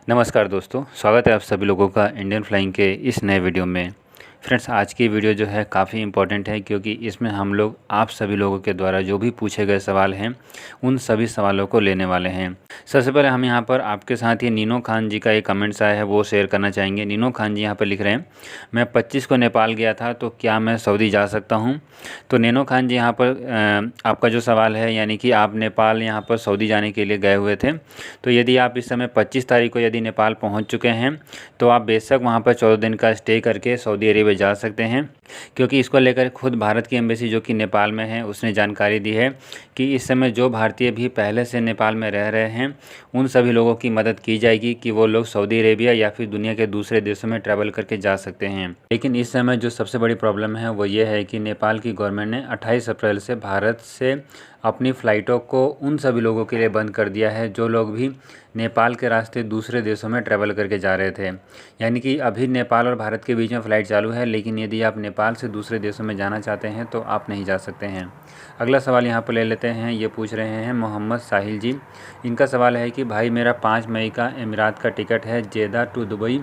नमस्कार दोस्तों, स्वागत है आप सभी लोगों का इंडियन फ्लाइंग के इस नए वीडियो में। फ्रेंड्स, आज की वीडियो जो है काफ़ी इम्पोर्टेंट है क्योंकि इसमें हम लोग आप सभी लोगों के द्वारा जो भी पूछे गए सवाल हैं उन सभी सवालों को लेने वाले हैं। सबसे पहले हम यहाँ पर आपके साथ ही नीनो खान जी का एक कमेंट्स आया है वो शेयर करना चाहेंगे। नीनो खान जी यहाँ पर लिख रहे हैं, मैं 25 को नेपाल गया था तो क्या मैं सऊदी जा सकता हूँ। तो नीनो खान जी यहाँ पर आपका जो सवाल है यानी कि आप नेपाल यहाँ पर सऊदी जाने के लिए गए हुए थे, तो यदि आप इस समय 25 तारीख को यदि नेपाल पहुँच चुके हैं तो आप बेशक वहाँ पर 14 दिन का स्टे करके सऊदी अरेबिया जा सकते हैं, क्योंकि इसको लेकर खुद भारत की एम्बेसी जो कि नेपाल में है उसने जानकारी दी है कि इस समय जो भारतीय भी पहले से नेपाल में रह रहे हैं उन सभी लोगों की मदद की जाएगी कि वो लोग सऊदी अरेबिया या फिर दुनिया के दूसरे देशों में ट्रैवल करके जा सकते हैं। लेकिन इस समय जो सबसे बड़ी प्रॉब्लम है वो ये है कि नेपाल की गवर्नमेंट ने 28 अप्रैल से भारत से अपनी फ़्लाइटों को उन सभी लोगों के लिए बंद कर दिया है जो लोग भी नेपाल के रास्ते दूसरे देशों में ट्रैवल करके जा रहे थे। यानी कि अभी नेपाल और भारत के बीच में फ़्लाइट चालू है, लेकिन यदि आप नेपाल से दूसरे देशों में जाना चाहते हैं तो आप नहीं जा सकते हैं। अगला सवाल यहाँ पर ले लेते हैं। ये पूछ रहे हैं मोहम्मद साहिल जी। इनका सवाल है कि भाई मेरा 5 मई का एमिरात का टिकट है जेदा टू दुबई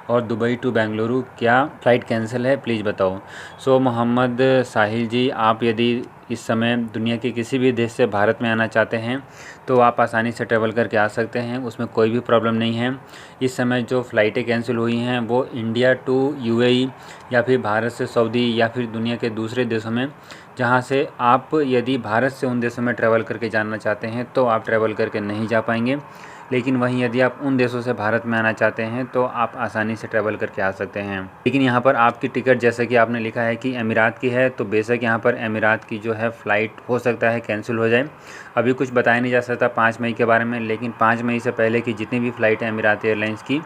और दुबई टू बेंगलुरु, क्या फ़्लाइट कैंसिल है, प्लीज़ बताओ। सो मोहम्मद साहिल जी, आप यदि इस समय दुनिया के किसी भी देश से भारत में आना चाहते हैं तो आप आसानी से ट्रैवल करके आ सकते हैं, उसमें कोई भी प्रॉब्लम नहीं है। इस समय जो फ़्लाइटें कैंसिल हुई हैं वो इंडिया टू यूएई या फिर भारत से सऊदी या फिर दुनिया के दूसरे देशों में, जहां से आप यदि भारत से उन देशों में ट्रैवल करके जाना चाहते हैं तो आप ट्रैवल करके नहीं जा पाएंगे। लेकिन वहीं यदि आप उन देशों से भारत में आना चाहते हैं तो आप आसानी से ट्रैवल करके आ सकते हैं। लेकिन यहाँ पर आपकी टिकट जैसे कि आपने लिखा है कि अमीरात की है, तो बेशक यहाँ पर अमीरात की जो है फ़्लाइट हो सकता है कैंसिल हो जाए। अभी कुछ बताया नहीं जा सकता 5 मई के बारे में, लेकिन 5 मई से पहले की जितनी भी फ़्लाइट है अमीरात एयरलाइंस की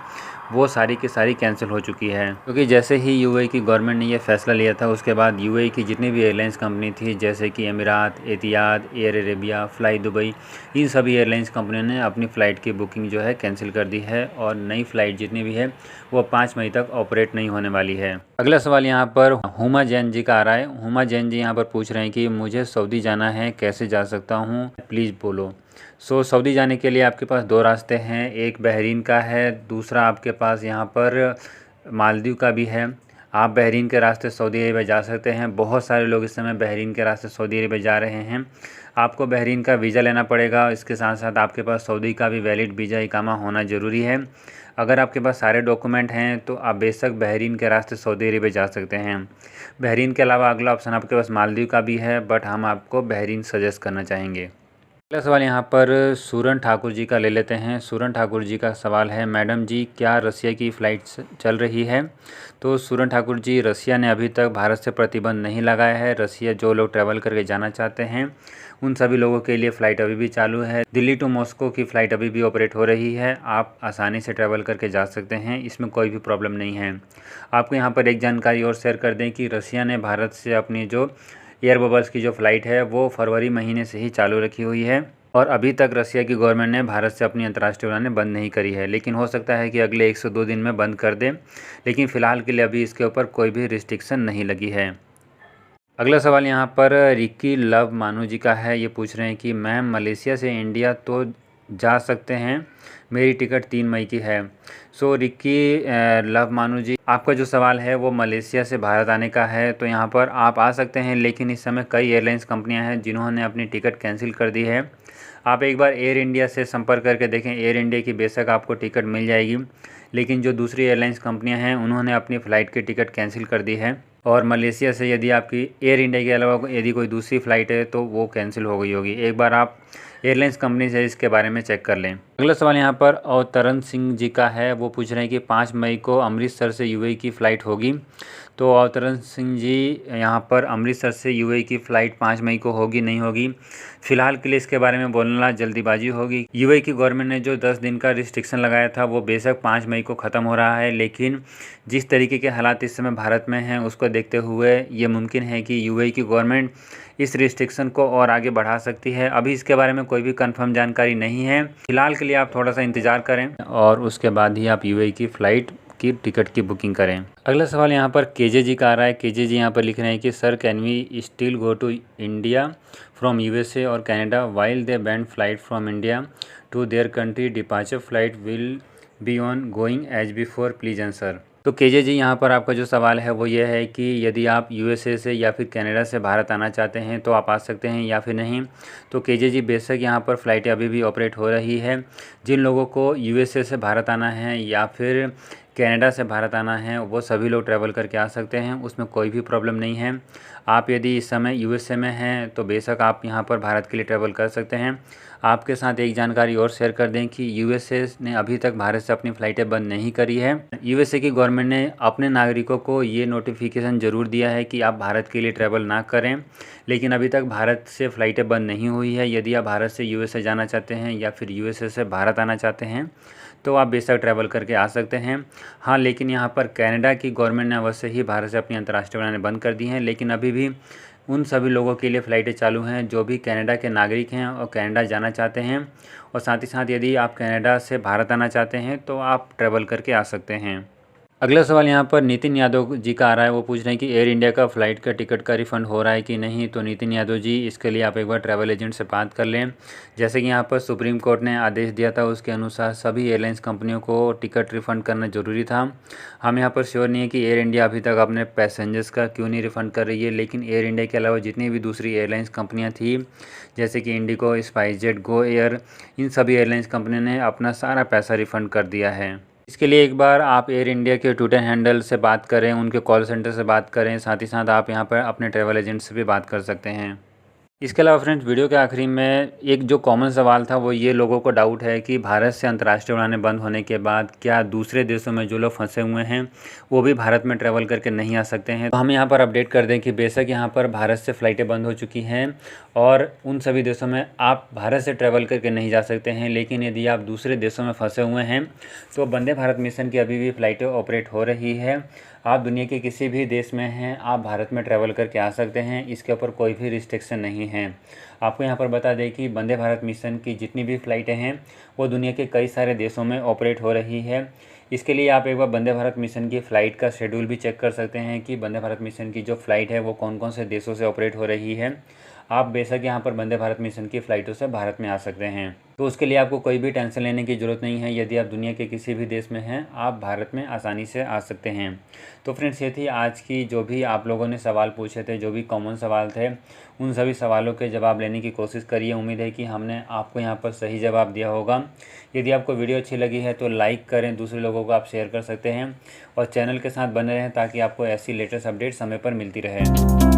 वो सारी की सारी कैंसिल हो चुकी है। क्योंकि जैसे ही यूएई की गवर्नमेंट ने ये फैसला लिया था उसके बाद यूएई की जितनी भी एयरलाइंस कंपनी थी जैसे कि अमीरात, एतिहाद, एयर अरेबिया, फ्लाई दुबई, इन सभी एयरलाइंस कंपनियों ने अपनी फ़्लाइट की बुकिंग जो है कैंसिल कर दी है और नई फ़्लाइट जितनी भी है वो 5 मई तक ऑपरेट नहीं होने वाली है। अगला सवाल यहाँ पर हुमा जैन जी का आ रहा है। हुमा जैन जी यहाँ पर पूछ रहे हैं कि मुझे सऊदी जाना है, कैसे जा सकता हूँ, प्लीज़ बोलो। सऊदी जाने के लिए आपके पास 2 रास्ते हैं, एक बहरीन का है, दूसरा आपके पास यहाँ पर मालदीव का भी है। आप बहरीन के रास्ते सऊदी अरेबिया जा सकते हैं। बहुत सारे लोग इस समय बहरीन के रास्ते सऊदी अरेबिया जा रहे हैं। आपको बहरीन का वीज़ा लेना पड़ेगा, इसके साथ साथ आपके पास सऊदी का भी वैलिड वीज़ा इकामा होना ज़रूरी है। अगर आपके पास सारे डॉक्यूमेंट हैं तो आप बेशक बहरीन के रास्ते सऊदी अरेबिया जा सकते हैं। बहरीन के अलावा अगला ऑप्शन आपके पास मालदीव का भी है, बट हम आपको बहरीन सजेस्ट करना चाहेंगे। अगला सवाल यहाँ पर सूरन ठाकुर जी का ले लेते हैं। सूरन ठाकुर जी का सवाल है, मैडम जी क्या रसिया की फ़्लाइट चल रही है। तो सूरन ठाकुर जी, रसिया ने अभी तक भारत से प्रतिबंध नहीं लगाया है। रसिया जो लोग ट्रैवल करके जाना चाहते हैं उन सभी लोगों के लिए फ़्लाइट अभी भी चालू है। दिल्ली टू मॉस्को की फ़्लाइट अभी भी ऑपरेट हो रही है, आप आसानी से ट्रैवल करके जा सकते हैं, इसमें कोई भी प्रॉब्लम नहीं है। आपको यहाँ पर एक जानकारी और शेयर कर दें कि रसिया ने भारत से अपनी जो एयर बबल्स की जो फ़्लाइट है वो फरवरी महीने से ही चालू रखी हुई है और अभी तक रसिया की गवर्नमेंट ने भारत से अपनी अंतर्राष्ट्रीय उड़ानें बंद नहीं करी है। लेकिन हो सकता है कि अगले 1 से 2 दिन में बंद कर दें, लेकिन फ़िलहाल के लिए अभी इसके ऊपर कोई भी रिस्ट्रिक्शन नहीं लगी है। अगला सवाल यहाँ पर रिक्की लव मानू जी का है। ये पूछ रहे हैं कि मैम मलेशिया से इंडिया तो जा सकते हैं, मेरी टिकट 3 मई की है। रिक्की लव मानू जी, आपका जो सवाल है वो मलेशिया से भारत आने का है, तो यहाँ पर आप आ सकते हैं, लेकिन इस समय कई एयरलाइंस कंपनियां हैं जिन्होंने अपनी टिकट कैंसिल कर दी है। आप एक बार एयर इंडिया से संपर्क करके देखें। एयर इंडिया की बेशक आपको टिकट मिल जाएगी, लेकिन जो दूसरी एयरलाइंस कंपनियां हैं उन्होंने अपनी फ़्लाइट की टिकट कैंसिल कर दी है और मलेशिया से यदि आपकी एयर इंडिया के अलावा यदि कोई दूसरी फ़्लाइट है तो वो कैंसिल हो गई होगी। एक बार आप एयरलाइंस कंपनी से इसके बारे में चेक कर लें। अगला सवाल यहाँ पर अवतरण सिंह जी का है। वो पूछ रहे हैं कि 5 मई को अमृतसर से यूएई की फ़्लाइट होगी। तो अवतरण सिंह जी, यहाँ पर अमृतसर से यूएई की फ़्लाइट 5 मई को होगी नहीं होगी, फ़िलहाल के लिए इसके बारे में बोलना जल्दीबाजी होगी। यूएई की गवर्नमेंट ने जो 10 दिन का रिस्ट्रिक्शन लगाया था वो बेशक 5 मई को ख़त्म हो रहा है, लेकिन जिस तरीके के हालात इस समय भारत में हैं उसको देखते हुए ये मुमकिन है कि यूएई की गवर्नमेंट इस रिस्ट्रिक्शन को और आगे बढ़ा सकती है। अभी इसके बारे में कोई भी कंफर्म जानकारी नहीं है। फ़िलहाल के लिए आप थोड़ा सा इंतज़ार करें और उसके बाद ही आप यूएई की फ़्लाइट की टिकट की बुकिंग करें। अगला सवाल यहाँ पर केजे जी का आ रहा है। केजे जी यहाँ पर लिख रहे हैं कि sir can we still go to India from USA और Canada while they banned flight from India to their country, departure flight will be ongoing as before, please answer. तो केजे जी, यहाँ पर आपका जो सवाल है वो ये है कि यदि आप यूएसए से या फिर कनाडा से भारत आना चाहते हैं तो आप आ सकते हैं या फिर नहीं। तो केजे जी, बेशक यहाँ पर फ़्लाइटें अभी भी ऑपरेट हो रही है। जिन लोगों को यूएसए से भारत आना है या फिर कनाडा से भारत आना है वो सभी लोग ट्रैवल करके आ सकते हैं, उसमें कोई भी प्रॉब्लम नहीं है। आप यदि इस समय यूएसए में हैं तो बेशक आप यहाँ पर भारत के लिए ट्रैवल कर सकते हैं। आपके साथ एक जानकारी और शेयर कर दें कि यूएसए ने अभी तक भारत से अपनी फ़्लाइटें बंद नहीं करी है। यूएसए की गवर्नमेंट ने अपने नागरिकों को ये नोटिफिकेशन ज़रूर दिया है कि आप भारत के लिए ट्रैवल ना करें, लेकिन अभी तक भारत से फ़्लाइटें बंद नहीं हुई है। यदि आप भारत से यूएसए जाना चाहते हैं या फिर यूएसए से भारत आना चाहते हैं तो आप बेशक ट्रैवल करके आ सकते हैं। हाँ, लेकिन यहाँ पर कनाडा की गवर्नमेंट ने अवश्य ही भारत से अपनी अंतर्राष्ट्रीय उड़ानें बंद कर दी हैं, लेकिन अभी भी उन सभी लोगों के लिए फ़्लाइटें चालू हैं जो भी कनाडा के नागरिक हैं और कनाडा जाना चाहते हैं। और साथ ही साथ यदि आप कनाडा से भारत आना चाहते हैं तो आप ट्रैवल करके आ सकते हैं। अगला सवाल यहाँ पर नितिन यादव जी का आ रहा है। वो पूछ रहे हैं कि एयर इंडिया का फ़्लाइट का टिकट का रिफ़ंड हो रहा है कि नहीं। तो नितिन यादव जी, इसके लिए आप एक बार ट्रैवल एजेंट से बात कर लें। जैसे कि यहाँ पर सुप्रीम कोर्ट ने आदेश दिया था, उसके अनुसार सभी एयरलाइंस कंपनियों को टिकट रिफ़ंड करना ज़रूरी था। हम यहाँ पर श्योर नहीं है कि एयर इंडिया अभी तक अपने पैसेंजर्स का क्यों नहीं रिफ़ंड कर रही है, लेकिन एयर इंडिया के अलावा जितनी भी दूसरी एयरलाइंस कंपनियाँ थी, जैसे कि इंडिगो, स्पाइसजेट, गो एयर, इन सभी एयरलाइंस कंपनी ने अपना सारा पैसा रिफ़ंड कर दिया है। इसके लिए एक बार आप एयर इंडिया के ट्विटर हैंडल से बात करें, उनके कॉल सेंटर से बात करें, साथ ही साथ आप यहाँ पर अपने ट्रैवल एजेंट से भी बात कर सकते हैं। इसके अलावा फ्रेंड्स, वीडियो के आखिरी में एक जो कॉमन सवाल था वो ये लोगों को डाउट है कि भारत से अंतर्राष्ट्रीय उड़ानें बंद होने के बाद क्या दूसरे देशों में जो लोग फंसे हुए हैं वो भी भारत में ट्रैवल करके नहीं आ सकते हैं। तो हम यहाँ पर अपडेट कर दें कि बेशक यहाँ पर भारत से फ़्लाइटें बंद हो चुकी हैं और उन सभी देशों में आप भारत से ट्रैवल करके नहीं जा सकते हैं, लेकिन यदि आप दूसरे देशों में फंसे हुए हैं तो वंदे भारत मिशन की अभी भी फ़्लाइटें ऑपरेट हो रही है। आप दुनिया के किसी भी देश में हैं, आप भारत में ट्रैवल करके आ सकते हैं, इसके ऊपर कोई भी रिस्ट्रिक्शन नहीं है। आपको यहाँ पर बता दें कि वंदे भारत मिशन की जितनी भी फ़्लाइटें हैं वो दुनिया के कई सारे देशों में ऑपरेट हो रही है। इसके लिए आप एक बार वंदे भारत मिशन की फ़्लाइट का शेड्यूल भी चेक कर सकते हैं कि वंदे भारत मिशन की जो फ़्लाइट है वो कौन कौन से देशों से ऑपरेट हो रही है। आप बेशक यहाँ पर वंदे भारत मिशन की फ़्लाइटों से भारत में आ सकते हैं। तो उसके लिए आपको कोई भी टेंशन लेने की ज़रूरत नहीं है। यदि आप दुनिया के किसी भी देश में हैं, आप भारत में आसानी से आ सकते हैं। तो फ्रेंड्स, ये थी आज की जो भी आप लोगों ने सवाल पूछे थे, जो भी कॉमन सवाल थे, उन सभी सवालों के जवाब लेने की कोशिश करिए। उम्मीद है कि हमने आपको यहाँ पर सही जवाब दिया होगा। यदि आपको वीडियो अच्छी लगी है तो लाइक करें, दूसरे लोगों को आप शेयर कर सकते हैं और चैनल के साथ बने रहें ताकि आपको ऐसी लेटेस्ट अपडेट समय पर मिलती रहे।